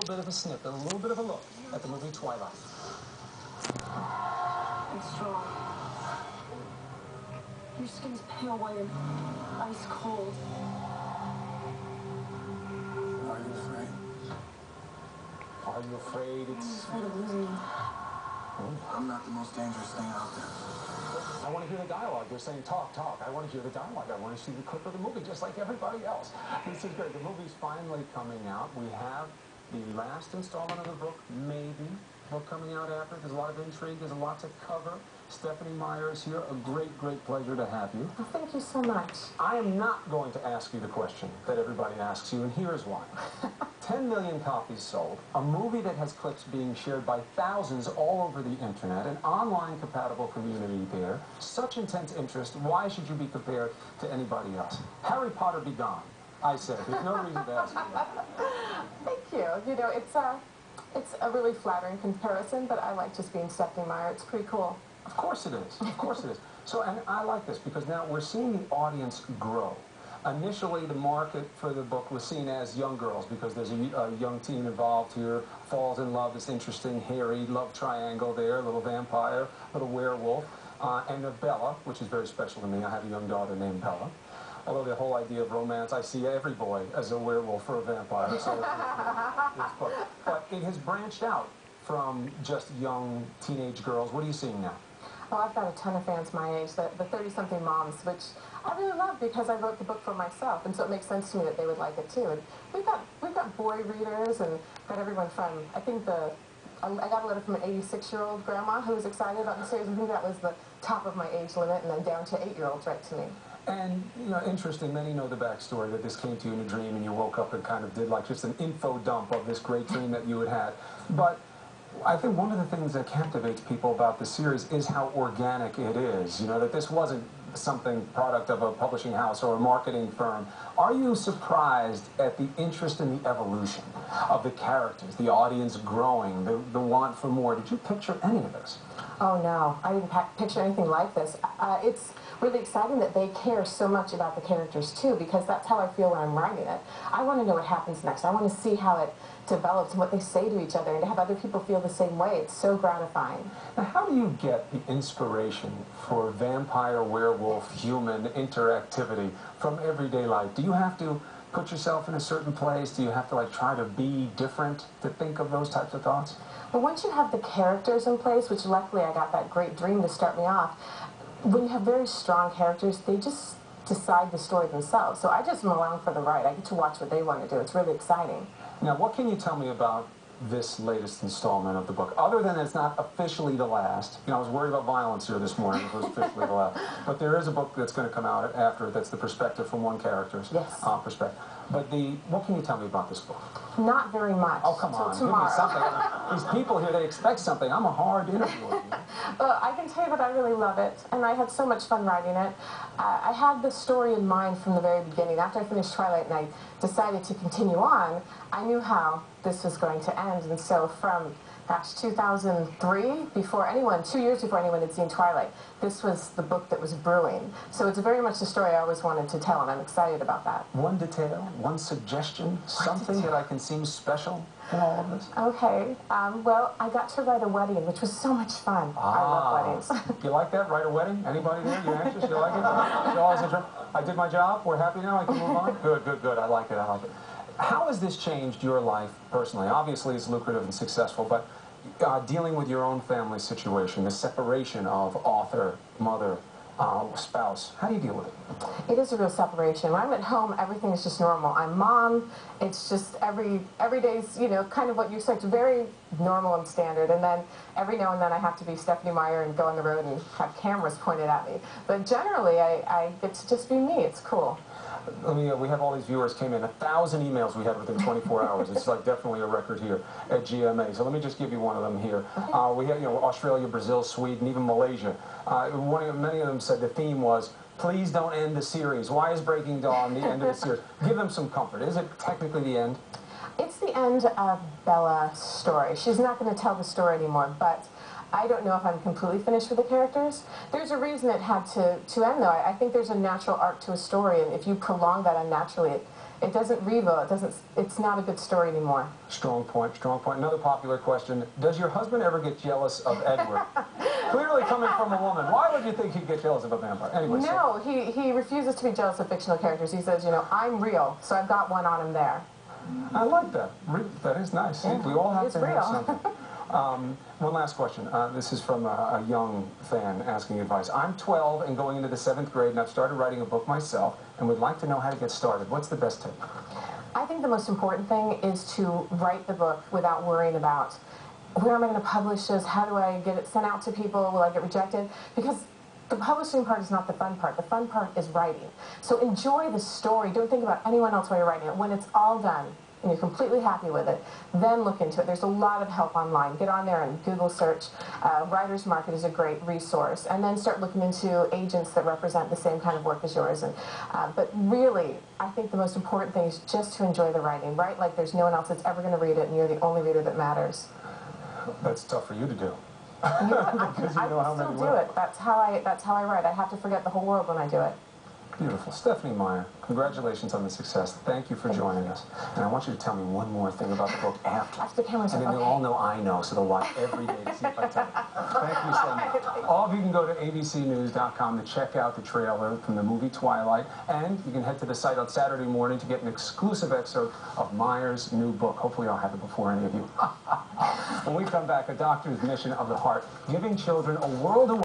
bit of a snippet, a little bit of a look at the movie Twilight. It's strong. Your skin's pale white and ice cold. Are you afraid? Are you afraid I'm afraid of losing you. I'm not the most dangerous thing out there. I want to hear the dialogue. They're saying, talk, talk. I want to hear the dialogue. I want to see the clip of the movie, just like everybody else. This is great. The movie's finally coming out. We have the last installment of the book, maybe. Book coming out after. There's a lot of intrigue. There's a lot to cover. Stephenie Meyer is here. A great, great pleasure to have you. Well, thank you so much. I am not going to ask you the question that everybody asks you, and here's why. 10 million copies sold, a movie that has clips being shared by thousands all over the internet, an online compatible community there, such intense interest, why should you be compared to anybody else? Harry Potter be gone, I said. There's no reason to ask you that. Thank you. You know, it's a really flattering comparison, but I like just being Stephenie Meyer. It's pretty cool. Of course it is. Of course it is. So, and I like this because now we're seeing the audience grow. Initially, the market for the book was seen as young girls because there's a young teen involved here, falls in love, this interesting, hairy love triangle there, a little vampire, little werewolf, and Bella, which is very special to me. I have a young daughter named Bella. Although the whole idea of romance, I see every boy as a werewolf or a vampire. So but it has branched out from just young teenage girls. What are you seeing now? Oh, I've got a ton of fans my age, the 30-something moms, which I really love because I wrote the book for myself, and so it makes sense to me that they would like it too. And we've got boy readers, and got everyone from, I think I got a letter from an 86-year-old grandma who was excited about the series. I think that was the top of my age limit, and then down to 8-year-olds right to me. And, you know, interesting, many know the backstory that this came to you in a dream and you woke up and kind of did like just an info dump of this great dream that you had had. But I think one of the things that captivates people about the series is how organic it is. You know, that this wasn't something product of a publishing house or a marketing firm. Are you surprised at the interest in the evolution of the characters, the audience growing, the want for more? Did you picture any of this? Oh, no. I didn't picture anything like this. It's really exciting that they care so much about the characters, too, because that's how I feel when I'm writing it. I want to know what happens next. I want to see how it develops and what they say to each other, and to have other people feel the same way. It's so gratifying. Now, how do you get the inspiration for vampire, werewolf, human interactivity from everyday life? Do you have to put yourself in a certain place? Do you have to, like, try to be different to think of those types of thoughts? But once you have the characters in place, which luckily I got that great dream to start me off, when you have very strong characters, they just decide the story themselves. So I just am along for the ride. I get to watch what they want to do. It's really exciting. Now, what can you tell me about this latest installment of the book, other than it's not officially the last? You know, I was worried about violence here this morning. It was officially the last. But there is a book that's going to come out after it that's the perspective from one character's perspective. But what can you tell me about this book? Not very much. Oh, come on. Give me something. These people here, they expect something. I'm a hard interviewer. Well, I can tell you that I really love it, and I had so much fun writing it. I had the story in mind from the very beginning. After I finished Twilight and I decided to continue on, I knew how this was going to end. And so from, gosh, 2003, 2 years before anyone had seen Twilight, this was the book that was brewing. So it's very much the story I always wanted to tell, and I'm excited about that. One detail, one suggestion, something that I can seem special in all of this? Okay. Well, I got to write a wedding, which was so much fun. I love weddings. You like that? Write a wedding? Anybody there? You anxious? You like it? You always enjoy? I did my job. We're happy now. I can move on? Good, good, good. I like it. I like it. How has this changed your life personally? Obviously, it's lucrative and successful, but dealing with your own family situation, the separation of author, mother, spouse, how do you deal with it? It is a real separation. When I'm at home, everything is just normal. I'm mom. It's just every day's, you know, kind of what you expect, very normal and standard. And then every now and then I have to be Stephenie Meyer and go on the road and have cameras pointed at me. But generally, I get to just be me. It's cool. We have all these viewers came in. 1,000 emails we had within 24 hours. It's like definitely a record here at GMA. So let me just give you one of them here. We have, you know, Australia, Brazil, Sweden, even Malaysia. Many of them said the theme was, please don't end the series. Why is Breaking Dawn the end of the series? Give them some comfort. Is it technically the end? It's the end of Bella's story. She's not going to tell the story anymore, but I don't know if I'm completely finished with the characters. There's a reason it had to end, though. I think there's a natural arc to a story, and if you prolong that unnaturally, It doesn't read well. It's not a good story anymore. Strong point, strong point. Another popular question, does your husband ever get jealous of Edward? Clearly coming from a woman. Why would you think he'd get jealous of a vampire? Anyway, no, he refuses to be jealous of fictional characters. He says, you know, I'm real, so I've got one on him there. I like that. That is nice. Yeah, we all have to real. have something. One last question. This is from a young fan asking advice. I'm 12 and going into the 7th grade, and I've started writing a book myself and would like to know how to get started. What's the best tip? I think the most important thing is to write the book without worrying about where am I going to publish this, how do I get it sent out to people, will I get rejected? Because the publishing part is not the fun part. The fun part is writing. So enjoy the story. Don't think about anyone else while you're writing it. When it's all done and you're completely happy with it, then look into it. There's a lot of help online. Get on there and Google search. Writer's Market is a great resource. And then start looking into agents that represent the same kind of work as yours. But really, I think the most important thing is just to enjoy the writing. Write like there's no one else that's ever going to read it, and you're the only reader that matters. That's tough for you to do. I can still do it. That's how I write. I have to forget the whole world when I do it. Beautiful. Stephenie Meyer, congratulations on the success. Thank you for joining us. And I want you to tell me one more thing about the book after. After the camera's and then they'll all know I know, so they'll watch every day to see if I tell them. Thank you so much. All of you can go to abcnews.com to check out the trailer from the movie Twilight, and you can head to the site on Saturday morning to get an exclusive excerpt of Meyer's new book. Hopefully I'll have it before any of you. When we come back, A Doctor's Mission of the Heart, giving children a world away.